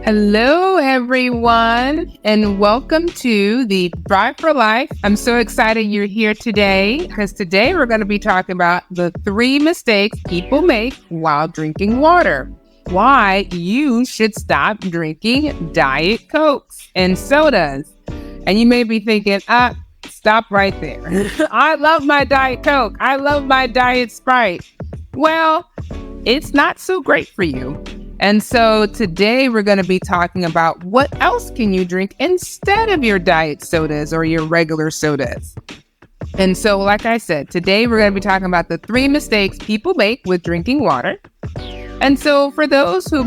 Hello, everyone, and welcome to the Thrive for Life. I'm so excited you're here today because today we're going to be talking about the 3 mistakes people make while drinking water. Why you should stop drinking Diet Cokes and sodas. And you may be thinking, stop right there. I love my Diet Coke. I love my Diet Sprite. Well, it's not so great for you. And so today we're going to be talking about what else can you drink instead of your diet sodas or your regular sodas. And so, like I said, today we're going to be talking about the 3 mistakes people make with drinking water. And so for those who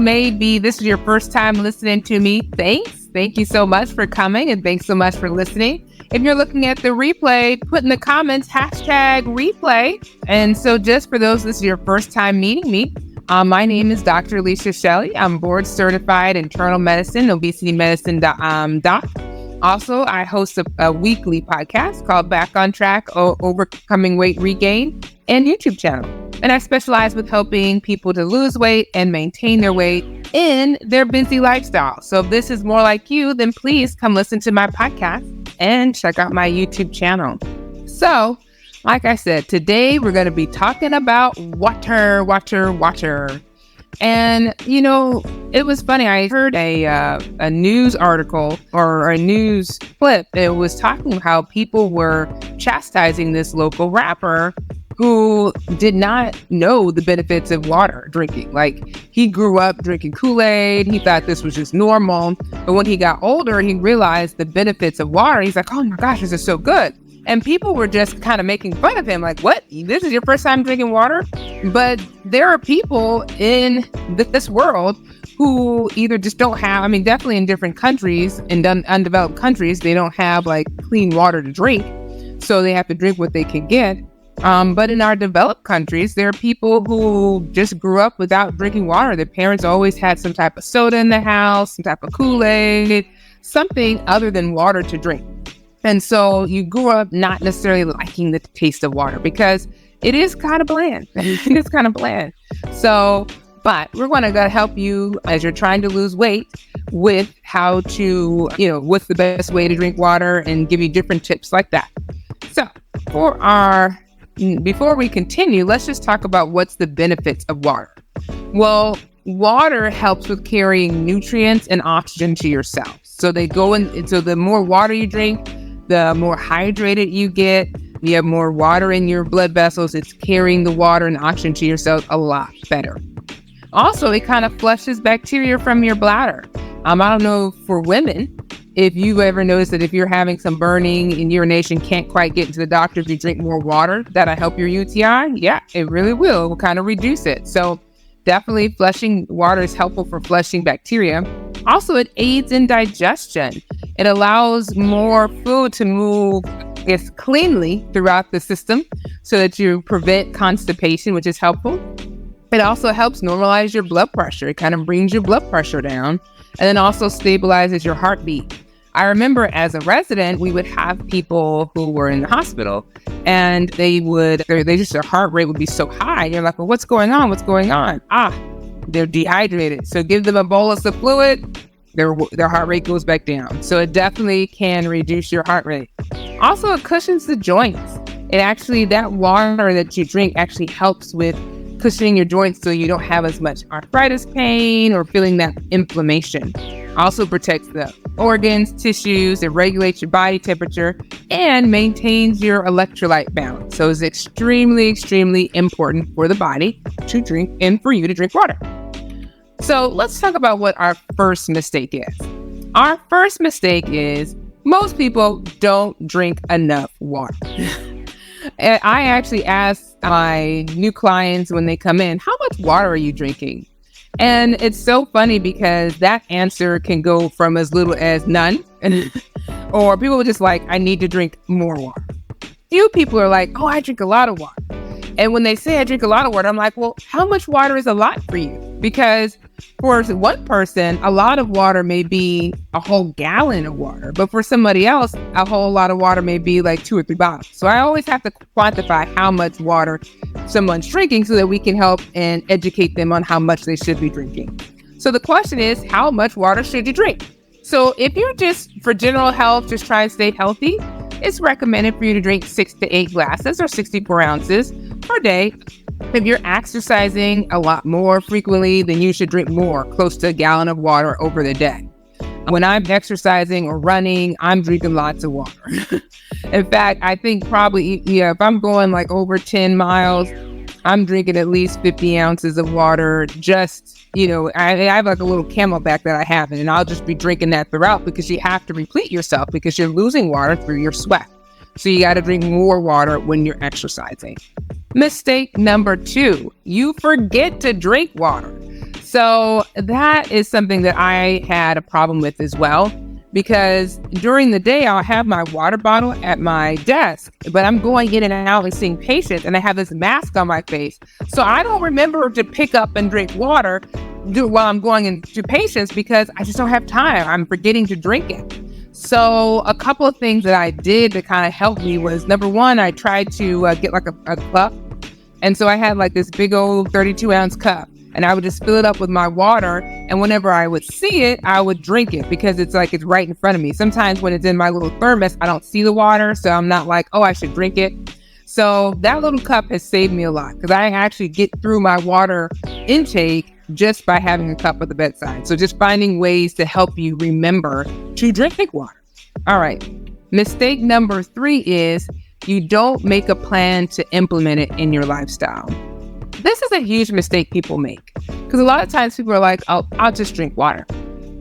this is your first time listening to me, thanks. Thank you so much for coming and thanks so much for listening. If you're looking at the replay, put in the comments, #replay. And so just for those, this is your first time meeting me. My name is Dr. Shelly. I'm board certified internal medicine, obesity medicine doc. Also, I host a weekly podcast called Back on Track, Overcoming Weight Regain, and YouTube channel. And I specialize with helping people to lose weight and maintain their weight in their busy lifestyle. So if this is more like you, then please come listen to my podcast and check out my YouTube channel. So, like I said, today we're going to be talking about water. And, it was funny. I heard a news article or a news clip. It was talking about how people were chastising this local rapper who did not know the benefits of water drinking. Like, he grew up drinking Kool-Aid. He thought this was just normal. But when he got older, he realized the benefits of water. He's like, oh my gosh, this is so good. And people were just kind of making fun of him, like, what? This is your first time drinking water? But there are people in this world who either just don't have, definitely in different countries, in undeveloped countries, they don't have like clean water to drink. So they have to drink what they can get. But in our developed countries, there are people who just grew up without drinking water. Their parents always had some type of soda in the house, some type of Kool-Aid, something other than water to drink. And so you grew up not necessarily liking the taste of water because it is kind of bland. It's kind of bland. So, but we're going to help you as you're trying to lose weight with how to, what's the best way to drink water and give you different tips like that. So before we continue, let's just talk about what's the benefits of water. Well, water helps with carrying nutrients and oxygen to your cells. So they go in, so the more water you drink, the more hydrated you get. You have more water in your blood vessels. It's carrying the water and oxygen to your cells a lot better. Also, it kind of flushes bacteria from your bladder. I don't know for women, if you've ever noticed that if you're having some burning and urination, can't quite get to the doctor, if you drink more water, that'll help your UTI. Yeah, it really will. It will kind of reduce it. So definitely flushing water is helpful for flushing bacteria. Also, it aids in digestion. It allows more food to move cleanly throughout the system so that you prevent constipation, which is helpful. It also helps normalize your blood pressure. It kind of brings your blood pressure down and then also stabilizes your heartbeat. I remember as a resident, we would have people who were in the hospital and their heart rate would be so high. You're like, well, what's going on? What's going on? They're dehydrated. So give them a bolus of fluid, their heart rate goes back down. So it definitely can reduce your heart rate. Also, it cushions the joints. That water that you drink actually helps with cushioning your joints so you don't have as much arthritis pain or feeling that inflammation. Also protects the organs, tissues, it regulates your body temperature, and maintains your electrolyte balance. So it's extremely, extremely important for the body to drink and for you to drink water. So let's talk about what our first mistake is. Our first mistake is most people don't drink enough water. And I actually ask my new clients when they come in, how much water are you drinking? And it's so funny because that answer can go from as little as none, or people are just like, I need to drink more water. Few people are like, oh, I drink a lot of water. And when they say I drink a lot of water, I'm like, well, how much water is a lot for you? Because for one person, a lot of water may be a whole gallon of water, but for somebody else, a whole lot of water may be like 2 or 3 bottles. So I always have to quantify how much water someone's drinking so that we can help and educate them on how much they should be drinking. So So the question is, how much water should you drink? So if you're just for general health, just trying to stay healthy, it's recommended for you to drink 6 to 8 glasses or 64 ounces per day. If you're exercising a lot more frequently, then you should drink more, close to a gallon of water over the day. When I'm exercising or running, I'm drinking lots of water. In fact, I think probably, if I'm going like over 10 miles, I'm drinking at least 50 ounces of water. Just, I have like a little Camelback that I have, and I'll just be drinking that throughout because you have to replete yourself because you're losing water through your sweat. So you got to drink more water when you're exercising. Mistake number 2, you forget to drink water. So that is something that I had a problem with as well, because during the day I'll have my water bottle at my desk, but I'm going in and out and seeing patients and I have this mask on my face. So I don't remember to pick up and drink water while I'm going into patients because I just don't have time. I'm forgetting to drink it. So a couple of things that I did to kind of help me was, number 1, I tried to get like a cup. And so I had like this big old 32-ounce cup. And I would just fill it up with my water. And whenever I would see it, I would drink it because it's right in front of me. Sometimes when it's in my little thermos, I don't see the water. So I'm not like, oh, I should drink it. So that little cup has saved me a lot because I actually get through my water intake just by having a cup at the bedside. So just finding ways to help you remember to drink water. All right. Mistake number 3 is you don't make a plan to implement it in your lifestyle. This is a huge mistake people make because a lot of times people are like, oh, I'll just drink water.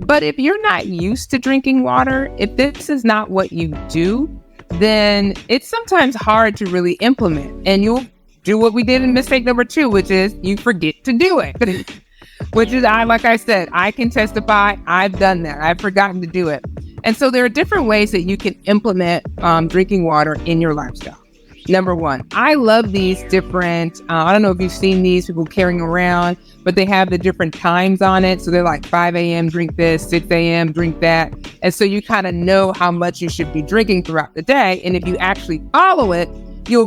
But if you're not used to drinking water, if this is not what you do, then it's sometimes hard to really implement. And you'll do what we did in mistake number 2, which is you forget to do it. Which is, like I said, I can testify. I've done that. I've forgotten to do it. And so there are different ways that you can implement drinking water in your lifestyle. Number 1, I love these different, I don't know if you've seen these people carrying around, but they have the different times on it. So they're like 5 a.m., drink this, 6 a.m., drink that. And so you kind of know how much you should be drinking throughout the day. And if you actually follow it,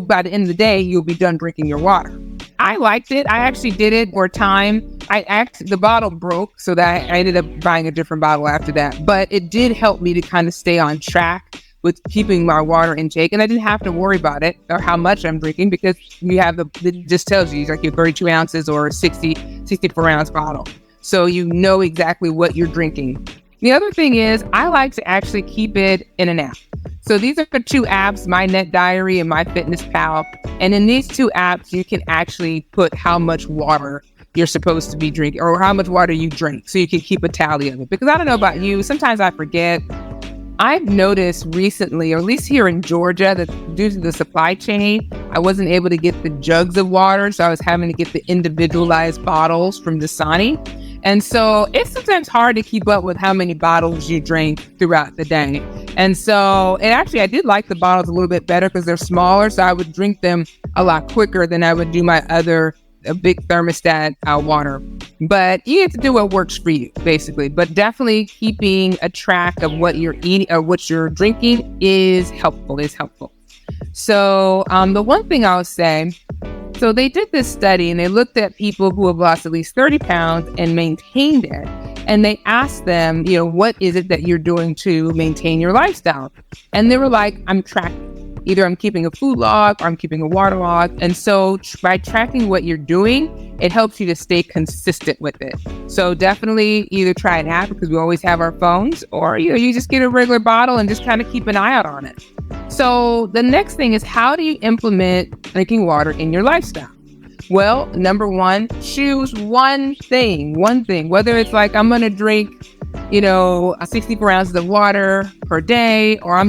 by the end of the day, you'll be done drinking your water. I liked it. I actually did it for a time. The bottle broke, so that I ended up buying a different bottle after that. But it did help me to kind of stay on track with keeping my water intake, and I didn't have to worry about it or how much I'm drinking because it just tells you like your 32 ounces or 64 ounce bottle. So you know exactly what you're drinking. The other thing is I like to actually keep it in an app. So these are the 2 apps, My Net Diary and My Fitness Pal. And in these 2 apps, you can actually put how much water you're supposed to be drinking or how much water you drink. So you can keep a tally of it. Because I don't know about you, sometimes I forget. I've noticed recently, or at least here in Georgia, that due to the supply chain, I wasn't able to get the jugs of water. So I was having to get the individualized bottles from Dasani. And so it's sometimes hard to keep up with how many bottles you drink throughout the day. And so, I did like the bottles a little bit better because they're smaller. So I would drink them a lot quicker than I would do my other big thermostat water. But you have to do what works for you, basically. But definitely keeping a track of what you're eating or what you're drinking is helpful. So the one thing I'll say, so they did this study and they looked at people who have lost at least 30 pounds and maintained it. And they asked them, what is it that you're doing to maintain your lifestyle? And they were like, I'm tracking. Either I'm keeping a food log or I'm keeping a water log. And so by tracking what you're doing, it helps you to stay consistent with it. So definitely either try an app because we always have our phones, or you just get a regular bottle and just kind of keep an eye out on it. So the next thing is, how do you implement drinking water in your lifestyle? Well, number 1, choose one thing, whether it's like I'm going to drink 64 ounces of water per day, or I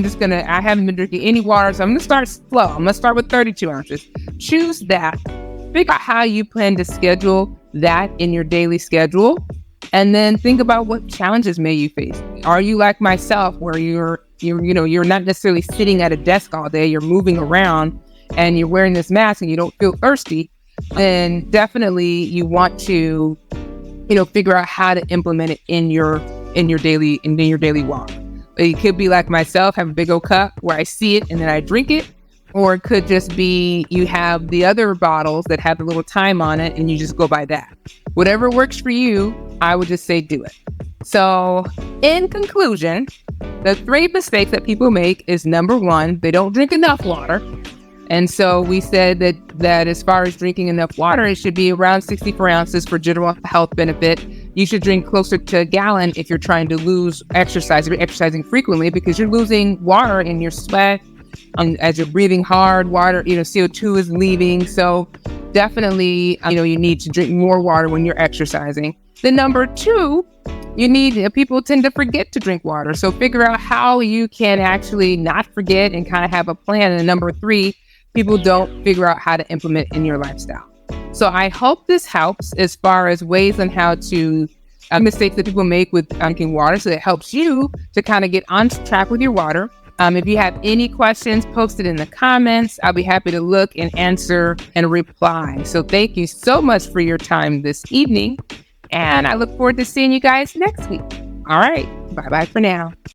haven't been drinking any water, so I'm going to start slow. I'm going to start with 32 ounces. Choose that. Figure out how you plan to schedule that in your daily schedule. And then think about what challenges may you face. Are you like myself, where you're not necessarily sitting at a desk all day, you're moving around and you're wearing this mask and you don't feel thirsty? Then definitely you want to figure out how to implement it in your daily walk. It could be like myself, have a big old cup where I see it and then I drink it, Or it could just be you have the other bottles that have the little time on it and you just go by that. Whatever works for you, I would just say do it. So in conclusion, the 3 mistakes that people make is number 1, they don't drink enough water. And so we said that as far as drinking enough water, it should be around 64 ounces for general health benefit. You should drink closer to a gallon if you're trying to lose exercise, if you're exercising frequently, because you're losing water in your sweat. As you're breathing hard, water, CO2 is leaving. So definitely, you need to drink more water when you're exercising. Then number 2, people tend to forget to drink water. So figure out how you can actually not forget and kind of have a plan. And number 3, people don't figure out how to implement in your lifestyle. So I hope this helps as far as ways on how to mistakes that people make with drinking water. So it helps you to kind of get on track with your water. If you have any questions, post it in the comments. I'll be happy to look and answer and reply. So thank you so much for your time this evening. And I look forward to seeing you guys next week. All right. Bye-bye for now.